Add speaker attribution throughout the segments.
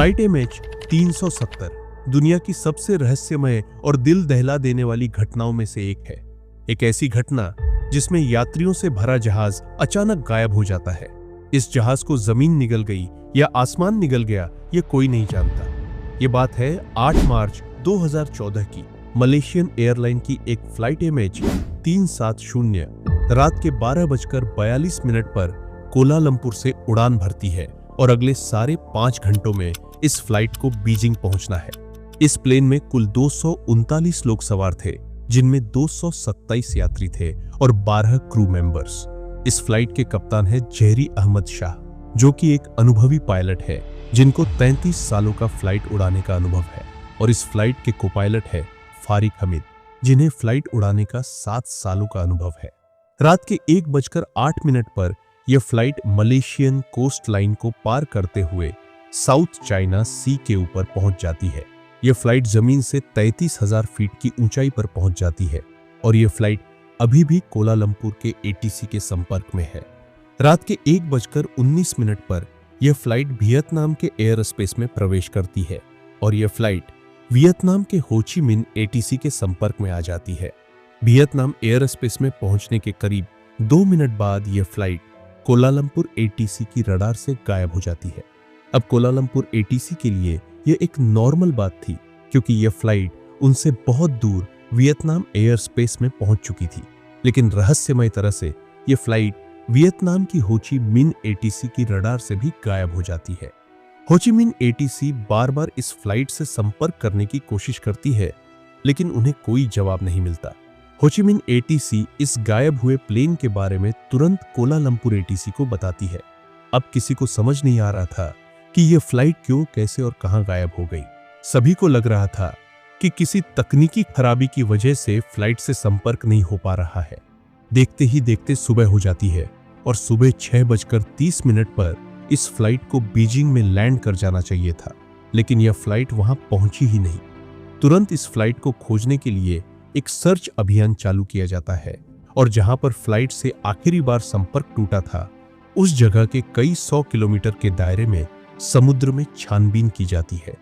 Speaker 1: Flight MH370 दुनिया की सबसे रहस्यमय और दिल दहला देने वाली घटनाओं में से एक है। एक ऐसी घटना जिसमें यात्रियों से भरा जहाज अचानक गायब हो जाता है। इस जहाज को जमीन निगल गई या आसमान निगल गया, ये कोई नहीं जानता। ये बात है 8 मार्च 2014 की। मलेशियन एयरलाइन की एक फ्लाइट MH370 रात के 12:42 पर कोलालंपुर से उड़ान भरती है और अगले साढ़े 5 घंटों में इस फ्लाइट को बीजिंग पहुंचना है। इस प्लेन में कुल 239 लोग सवार थे, जिनमें 227 यात्री थे और 12 क्रू मेंबर्स। इस फ्लाइट के कप्तान है जहरी अहमद शाह, जो कि एक अनुभवी पायलट है जिनको 33 सालों का फ्लाइट उड़ाने का अनुभव है, और इस फ्लाइट के को-पायलट है फारिक हमीद, जिन्हें फ्लाइट उड़ाने का 7 सालों का अनुभव है। रात के 1:08 पर यह फ्लाइट मलेशियन कोस्ट लाइन को पार करते हुए साउथ चाइना सी के ऊपर पहुंच जाती है। यह फ्लाइट जमीन से 33,000 फीट की ऊंचाई पर पहुंच जाती है और यह फ्लाइट अभी भी कोलालंपुर के ATC के संपर्क में है। रात के 1:19 पर यह फ्लाइट वियतनाम के एयर स्पेस में प्रवेश करती है और यह फ्लाइट वियतनाम के हो ची मिन्ह ATC के संपर्क में आ जाती है। वियतनाम एयर स्पेस में पहुंचने के करीब 2 मिनट बाद यह फ्लाइट कोलालंपुर ATC की रडार से गायब हो जाती है। अब कोलालंपुर ATC के लिए यह एक नॉर्मल बात थी, क्योंकि यह फ्लाइट उनसे बहुत दूर वियतनाम एयर स्पेस में पहुंच चुकी थी। लेकिन रहस्यमय तरह से यह फ्लाइट वियतनाम की हो ची मिन्ह ATC की रडार से भी गायब हो जाती है। हो ची मिन्ह ATC बार बार इस फ्लाइट से संपर्क करने की कोशिश करती है, लेकिन उन्हें कोई जवाब नहीं मिलता। हो ची मिन्ह ATC इस गायब हुए प्लेन के बारे में तुरंत कोलालंपुर ATC को बताती है। अब किसी को समझ नहीं आ रहा था कि यह फ्लाइट क्यों, कैसे और कहां गायब हो गई। सभी को लग रहा था कि किसी तकनीकी खराबी की वजह से फ्लाइट से संपर्क नहीं हो पा रहा है। देखते ही देखते सुबह हो जाती है और सुबह 6:30 पर इस फ्लाइट को बीजिंग में लैंड कर जाना चाहिए था, लेकिन यह फ्लाइट वहां पहुंची ही नहीं। तुरंत इस फ्लाइट को खोजने के लिए एक सर्च अभियान चालू किया जाता है और जहां पर फ्लाइट से आखिरी बार संपर्क टूटा था, उस जगह के कई 100 किलोमीटर के दायरे में समुद्र में छानबीन की जाती है।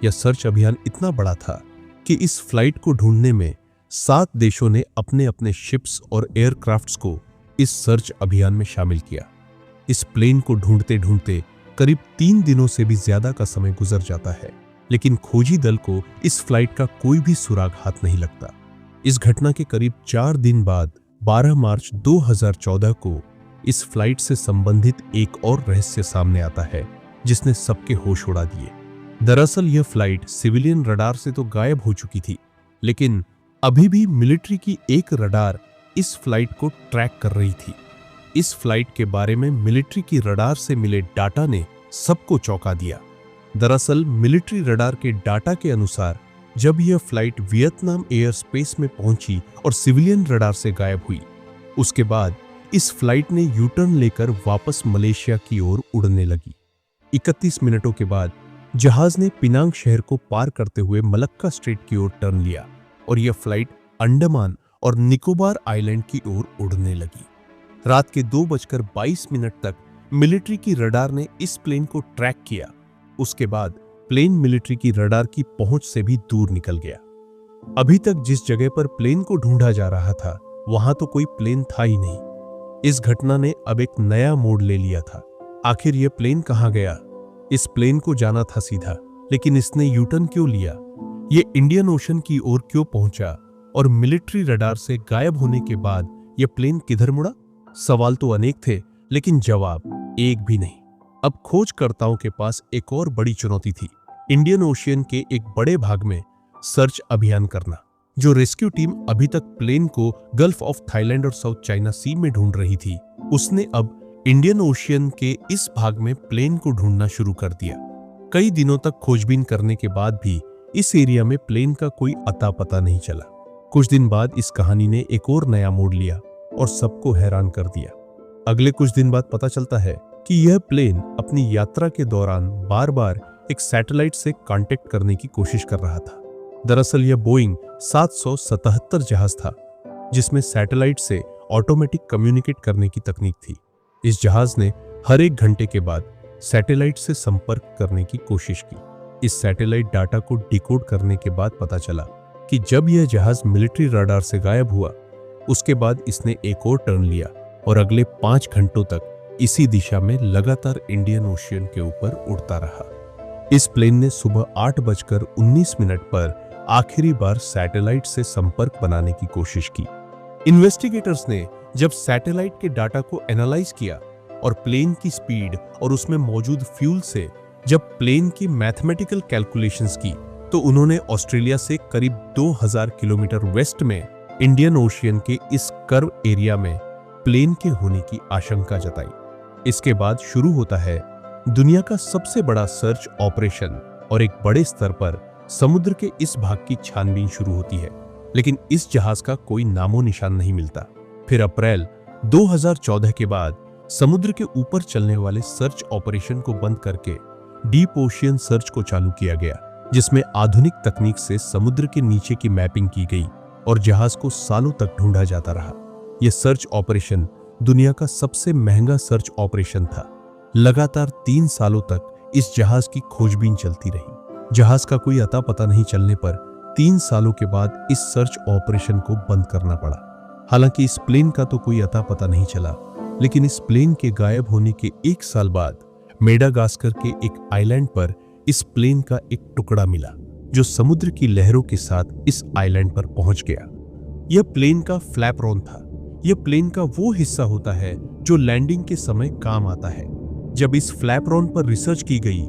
Speaker 1: यह सर्च अभियान इतना बड़ा था कि इस फ्लाइट को ढूंढने में 7 देशों ने अपने अपने शिप्स और एयरक्राफ्ट्स को इस सर्च अभियान में शामिल किया। इस प्लेन को ढूंढते ढूंढते करीब 3 दिनों से भी ज्यादा का समय गुजर जाता है, लेकिन खोजी दल को इस फ्लाइट का कोई भी सुराग हाथ नहीं लगता। इस घटना के करीब 4 दिन बाद 12 मार्च 2014 को इस फ्लाइट से संबंधित एक और रहस्य सामने आता है, जिसने सबके होश उड़ा दिए। दरअसल यह फ्लाइट सिविलियन रडार से तो गायब हो चुकी थी, लेकिन अभी भी मिलिट्री की एक रडार इस फ्लाइट को ट्रैक कर रही थी। इस फ्लाइट के बारे में मिलिट्री की रडार से मिले डाटा ने सबको चौंका दिया। दरअसल मिलिट्री रडार के डाटा के अनुसार जब यह फ्लाइट वियतनाम एयर स्पेस में पहुंची और सिविलियन रडार से गायब हुई, उसके बाद इस फ्लाइट ने यू टर्न लेकर वापस मलेशिया की ओर उड़ने लगी। 31 मिनटों के बाद जहाज ने पिनांग शहर को पार करते हुए मलक्का स्ट्रेट की ओर टर्न लिया और यह फ्लाइट अंडमान और निकोबार आइलैंड की ओर उड़ने लगी। रात के 2:22 तक मिलिट्री की रडार ने इस प्लेन को ट्रैक किया। उसके बाद प्लेन मिलिट्री की रडार की पहुंच से भी दूर निकल गया। अभी तक जिस जगह पर प्लेन को ढूंढा जा रहा था, वहां तो कोई प्लेन था ही नहीं। इस घटना ने अब एक नया मोड़ ले लिया था। आखिर यह प्लेन कहां गया? इस प्लेन को जाना था सीधा, लेकिन इसने यू टर्न क्यों लिया? ये इंडियन ओशन की ओर क्यों पहुंचा? और मिलिट्री रडार से गायब होने के बाद यह प्लेन किधर मुड़ा? सवाल तो अनेक थे, लेकिन जवाब एक भी नहीं। अब खोजकर्ताओं के पास एक और बड़ी चुनौती थी, इंडियन ओशियन के एक बड़े भाग में सर्च अभियान करना। जो रेस्क्यू टीम अभी तक प्लेन को गल्फ ऑफ थाईलैंड और साउथ चाइना सी में ढूंढ रही थी, उसने अब इंडियन ओशियन के इस भाग में प्लेन को ढूंढना शुरू कर दिया। कई दिनों तक खोजबीन करने के बाद भी इस एरिया में प्लेन का कोई अता पता नहीं चला। कुछ दिन बाद इस कहानी ने एक और नया मोड़ लिया और सबको हैरान कर दिया। अगले कुछ दिन बाद पता चलता है कि यह प्लेन अपनी यात्रा के दौरान बार बार एक सैटेलाइट से कांटेक्ट करने की कोशिश कर रहा था। दरअसल यह बोइंग 777 जहाज था, जिसमें सैटेलाइट से ऑटोमेटिक कम्युनिकेट करने की तकनीक थी। इस जहाज ने हर 1 घंटे के बाद सैटेलाइट से संपर्क करने की कोशिश की। इस सैटेलाइट डाटा को डिकोड करने के बाद पता चला कि जब यह जहाज मिलिट्री रडार से गायब हुआ, उसके बाद इसने एक और टर्न लिया और अगले 5 घंटों तक इसी दिशा में लगातार इंडियन ओशियन के ऊपर उड़ता रहा। इस प्लेन ने सुबह 8:19 पर आखिरी बार सैटेलाइट से संपर्क बनाने की कोशिश की। इन्वेस्टिगेटर्स ने जब सैटेलाइट के डाटा को एनालाइज किया और प्लेन की स्पीड और उसमें मौजूद फ्यूल से जब प्लेन की मैथमेटिकल कैलकुलेशंस की, तो उन्होंने ऑस्ट्रेलिया से करीब 2000 किलोमीटर वेस्ट में इंडियन ओशियन के इस कर्व एरिया में प्लेन के होने की आशंका जताई। इसके बाद शुरू होता है दुनिया का सबसे बड़ा सर्च ऑपरेशन और एक बड़े स्तर पर समुद्र के इस भाग की छानबीन शुरू होती है, लेकिन इस जहाज का कोई नामो निशान नहीं मिलता। फिर अप्रैल 2014 के बाद समुद्र के ऊपर चलने वाले सर्च ऑपरेशन को बंद करके डीप ओशियन सर्च को चालू किया गया, जिसमें आधुनिक तकनीक से समुद्र के नीचे की मैपिंग की गई और जहाज को सालों तक ढूंढा जाता रहा। यह सर्च ऑपरेशन दुनिया का सबसे महंगा सर्च ऑपरेशन था। लगातार 3 सालों तक इस जहाज की खोजबीन चलती रही। जहाज का कोई अता पता नहीं चलने पर 3 सालों के बाद इस सर्च ऑपरेशन को बंद करना पड़ा। हालांकि इस प्लेन का तो कोई अता पता नहीं चला, लेकिन इस प्लेन के गायब होने के 1 साल बाद मेडागास्कर के एक आइलैंड पर इस प्लेन का एक टुकड़ा मिला, जो समुद्र की लहरों के साथ इस आइलैंड पर पहुंच गया। यह प्लेन का फ्लैपरॉन था। यह प्लेन का वो हिस्सा होता है जो लैंडिंग के समय काम आता है। जब इस फ्लैपरॉन पर रिसर्च की गई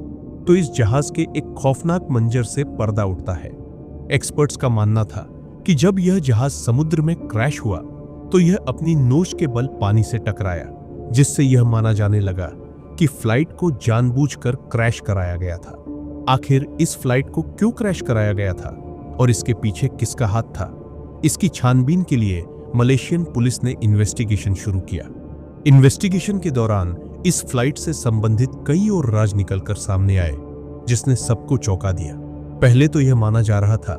Speaker 1: तो इस जहाज के एक खौफनाक मंजर से पर्दा उठता है। एक्सपर्ट्स का मानना था कि जब यह जहाज समुद्र में क्रैश हुआ तो यह अपनी नोच के बल पानी से टकराया, जिससे यह माना जाने लगा कि फ्लाइट को जानबूझकर क्रैश कराया गया था। आखिर इस फ्लाइट को क्यों क्रैश कराया गया था और इसके पीछे किसका हाथ था? इसकी छानबीन के लिए मलेशियन पुलिस ने इन्वेस्टिगेशन शुरू किया। इन्वेस्टिगेशन के दौरान इस फ्लाइट से संबंधित कई और राज निकलकर सामने आए, जिसने सबको चौंका दिया। पहले तो यह माना जा रहा था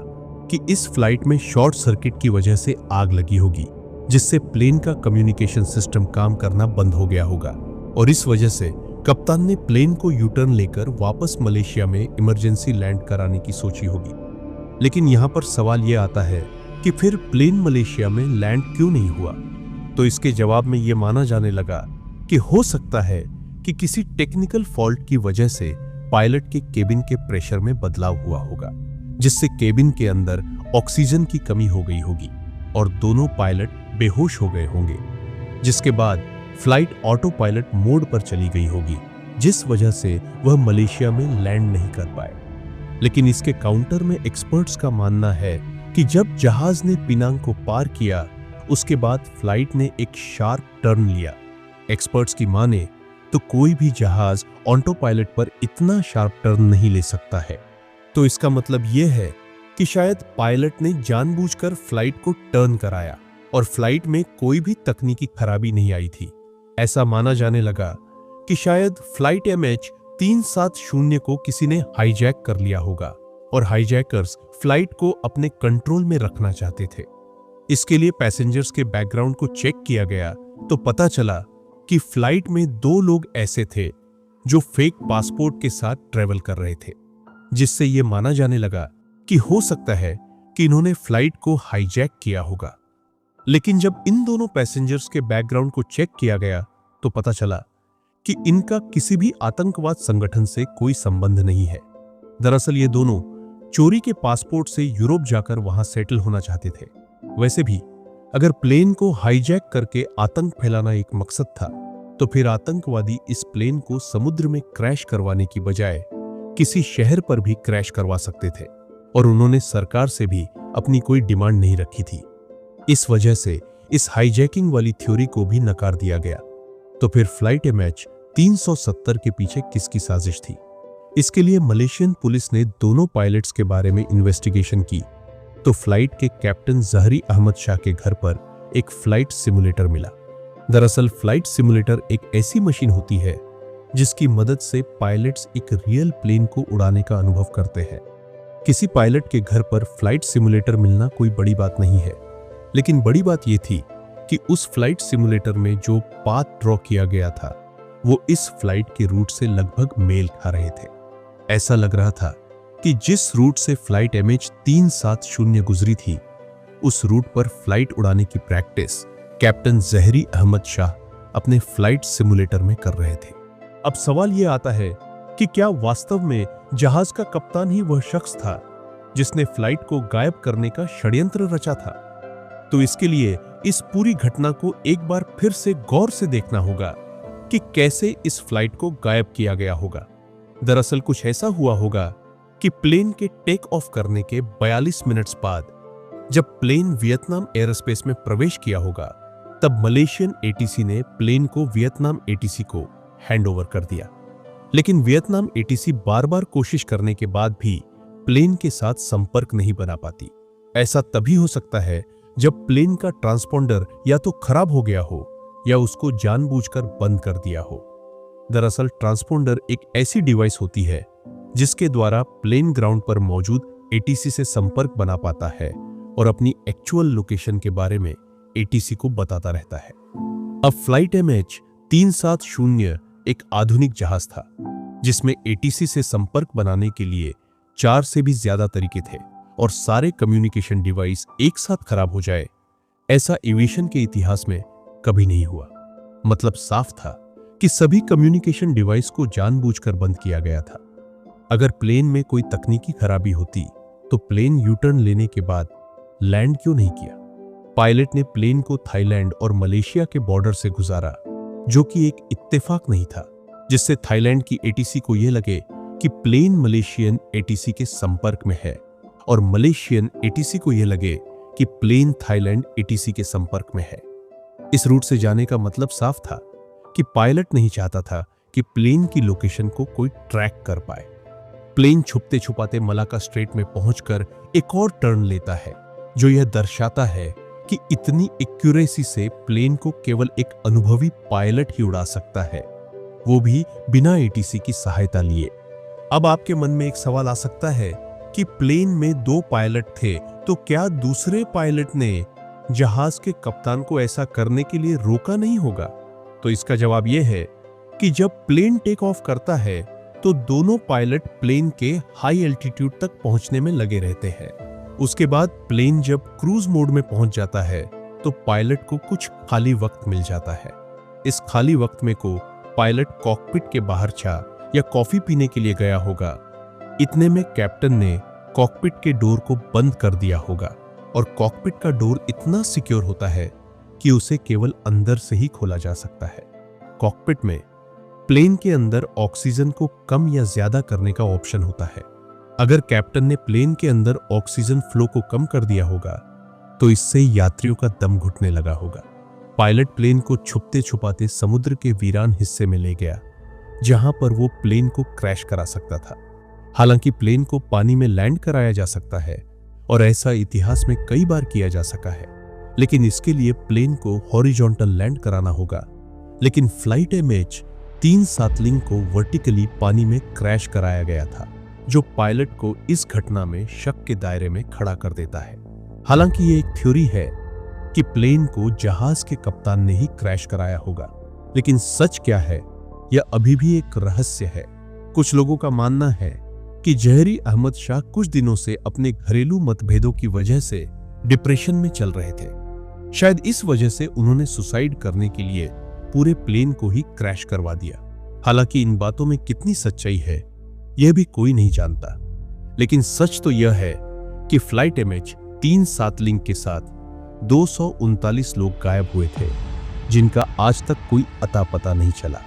Speaker 1: कि इस फ्लाइट में शॉर्ट सर्किट की वजह से आग लगी होगी, जिससे प्लेन का कम्युनिकेशन सिस्टम काम करना बंद हो गया होगा और इस वजह से कप्तान ने प्लेन को यू टर्न लेकर वापस मलेशिया में इमरजेंसी लैंड कराने की सोची होगी। लेकिन यहां पर सवाल यह आता है कि फिर प्लेन मलेशिया में लैंड क्यों नहीं हुआ? तो इसके जवाब में यह माना जाने लगा कि हो सकता है कि किसी टेक्निकल फॉल्ट की वजह से पायलट के केबिन के प्रेशर में बदलाव हुआ होगा, जिससे केबिन के अंदर ऑक्सीजन की कमी हो गई होगी और दोनों पायलट बेहोश हो गए होंगे, जिसके बाद फ्लाइट ऑटो पायलट मोड पर चली गई होगी, जिस वजह से वह मलेशिया में लैंड नहीं कर पाए। लेकिन इसके काउंटर में एक्सपर्ट्स का मानना है कि जब जहाज ने पिनांग को पार किया, उसके बाद फ्लाइट ने एक शार्प टर्न लिया। एक्सपर्ट्स की माने तो कोई भी जहाज ऑटो पायलट पर इतना शार्प टर्न नहीं ले सकता है। तो इसका मतलब यह है कि शायद पायलट ने जानबूझकर फ्लाइट को टर्न कराया और फ्लाइट में कोई भी तकनीकी खराबी नहीं आई थी। ऐसा माना जाने लगा कि शायद फ्लाइट MH370 को किसी ने हाईजैक कर लिया होगा और हाईजैकर्स फ्लाइट को अपने कंट्रोल में रखना चाहते थे। इसके लिए पैसेंजर्स के बैकग्राउंड को चेक किया गया तो पता चला कि फ्लाइट में 2 लोग ऐसे थे जो फेक पासपोर्ट के साथ ट्रेवल कर रहे थे, जिससे यह माना जाने लगा कि हो सकता है कि इन्होंने फ्लाइट को हाईजैक किया होगा। लेकिन जब इन दोनों पैसेंजर्स के बैकग्राउंड को चेक किया गया तो पता चला कि इनका किसी भी आतंकवाद संगठन से कोई संबंध नहीं है। दरअसल ये दोनों चोरी के पासपोर्ट से यूरोप जाकर वहां सेटल होना चाहते थे। वैसे भी अगर प्लेन को हाईजैक करके आतंक फैलाना एक मकसद था, तो फिर आतंकवादी इस प्लेन को समुद्र में क्रैश करवाने की बजाय किसी शहर पर भी क्रैश करवा सकते थे और उन्होंने सरकार से भी अपनी कोई डिमांड नहीं रखी थी। इस वजह से इस हाईजैकिंग वाली थ्योरी को भी नकार दिया गया। तो फिर फ्लाइट MH370 के पीछे किसकी साजिश थी? इसके लिए मलेशियन पुलिस ने दोनों पायलट्स के बारे में इन्वेस्टिगेशन की तो फ्लाइट के कैप्टन जहरी अहमद शाह के घर पर एक फ्लाइट सिमुलेटर मिला। दरअसल फ्लाइट सिमुलेटर एक ऐसी मशीन होती है जिसकी मदद से पायलट्स एक रियल प्लेन को उड़ाने का अनुभव करते हैं। किसी पायलट के घर पर फ्लाइट सिमुलेटर मिलना कोई बड़ी बात नहीं है, लेकिन बड़ी बात यह थी कि उस फ्लाइट सिमुलेटर में जो पाथ ड्रॉ किया गया था वो इस फ्लाइट के रूट से लगभग मेल खा रहे थे। ऐसा लग रहा था कि जिस रूट से फ्लाइट MH370 गुजरी थी, उस रूट पर फ्लाइट उड़ाने की प्रैक्टिस कैप्टन जहरी अहमद शाह अपने फ्लाइट सिमुलेटर में कर रहे थे। अब सवाल यह आता है कि क्या वास्तव में जहाज का कप्तान ही वह शख्स था जिसने फ्लाइट को गायब करने का षड्यंत्र रचा था? तो इसके लिए इस पूरी घटना को एक बार फिर से गौर से देखना होगा कि कैसे इस फ्लाइट को गायब किया गया होगा। दरअसल कुछ ऐसा हुआ होगा कि प्लेन के टेक ऑफ करने के 42 मिनट्स बाद जब प्लेन वियतनाम एयरस्पेस में प्रवेश किया होगा, तब मलेशियन ATC ने प्लेन को वियतनाम ATC को हैंडओवर कर दिया। लेकिन वियतनाम ATC बार बार कोशिश करने के बाद भी प्लेन के साथ संपर्क नहीं बना पाती। ऐसा तभी हो सकता है जब प्लेन का ट्रांसपोंडर या तो खराब हो गया हो या उसको जानबूझकर बंद कर दिया हो। दरअसल ट्रांसपोंडर एक ऐसी डिवाइस होती है जिसके द्वारा प्लेन ग्राउंड पर मौजूद ATC से संपर्क बना पाता है और अपनी एक्चुअल लोकेशन के बारे में ATC को बताता रहता है। अब फ्लाइट MH370 एक आधुनिक जहाज था जिसमें ATC से संपर्क बनाने के लिए 4 से भी ज्यादा तरीके थे और सारे कम्युनिकेशन डिवाइस एक साथ खराब हो जाए, ऐसा एविएशन के इतिहास में कभी नहीं हुआ। मतलब साफ था कि सभी कम्युनिकेशन डिवाइस को जानबूझकर बंद किया गया था। अगर प्लेन में कोई तकनीकी खराबी होती तो प्लेन यूटर्न लेने के बाद लैंड क्यों नहीं किया? पायलट ने प्लेन को थाईलैंड और मलेशिया के बॉर्डर से गुजारा, जो कि एक इत्तेफाक नहीं था, जिससे थाईलैंड की ATC को यह लगे कि प्लेन मलेशियन ATC के संपर्क में है और मलेशियन ATC को यह लगे कि प्लेन थाईलैंड ATC के संपर्क में है। इस रूट से जाने का मतलब साफ था कि पायलट नहीं चाहता था कि प्लेन की लोकेशन को कोई ट्रैक कर पाए। प्लेन छुपते छुपाते मलाक्का स्ट्रेट में पहुंचकर एक और टर्न लेता है, जो यह दर्शाता है कि इतनी एक्यूरेसी से प्लेन को केवल एक अनुभवी पायलट ही उड़ा सकता है, वो भी बिना ATC की सहायता लिए। अब आपके मन में एक सवाल आ सकता है कि प्लेन में 2 पायलट थे, तो क्या दूसरे पायलट ने जहाज के कप्तान को ऐसा करने के लिए रोका नहीं होगा? तो इसका जवाब यह है कि जब प्लेन टेक ऑफ करता है तो दोनों पायलट प्लेन के हाई एल्टीट्यूड तक पहुंचने में लगे रहते हैं। उसके बाद प्लेन जब क्रूज मोड में पहुंच जाता है तो पायलट को कुछ खाली वक्त मिल जाता है। इस खाली वक्त में को पायलट कॉकपिट के बाहर चा या कॉफी पीने के लिए गया होगा। इतने में कैप्टन ने कॉकपिट के डोर को बंद कर दिया होगा और कॉकपिट का डोर इतना सिक्योर होता है कि उसे केवल अंदर से ही खोला जा सकता है। कॉकपिट में प्लेन के अंदर ऑक्सीजन को कम या ज्यादा करने का ऑप्शन होता है। अगर कैप्टन ने प्लेन के अंदर ऑक्सीजन फ्लो को कम कर दिया होगा तो इससे यात्रियों का दम घुटने लगा होगा। पायलट प्लेन को छुपते छुपाते समुद्र के वीरान हिस्से में ले गया, जहां पर वो प्लेन को क्रैश करा सकता था। हालांकि प्लेन को पानी में लैंड कराया जा सकता है और ऐसा इतिहास में कई बार किया जा सका है, लेकिन इसके लिए प्लेन को हॉरिजॉन्टल लैंड कराना होगा। लेकिन फ्लाइट MH370 को वर्टिकली पानी में क्रैश कराया गया था, जो पायलट को इस घटना में शक के दायरे में खड़ा कर देता है। हालांकि ये एक थ्योरी है कि प्लेन को जहाज के कप्तान ने ही क्रैश कराया होगा, लेकिन सच क्या है यह अभी भी एक रहस्य है। कुछ लोगों का मानना है कि जहरी अहमद शाह कुछ दिनों से अपने घरेलू मतभेदों की वजह से डिप्रेशन में चल रहे थे। शायद इस वजह से उन्होंने सुसाइड करने के लिए पूरे प्लेन को ही क्रैश करवा दिया। हालांकि इन बातों में कितनी सच्चाई है यह भी कोई नहीं जानता, लेकिन सच तो यह है कि फ्लाइट MH370 के साथ 239 लोग गायब हुए थे, जिनका आज तक कोई अता पता नहीं चला।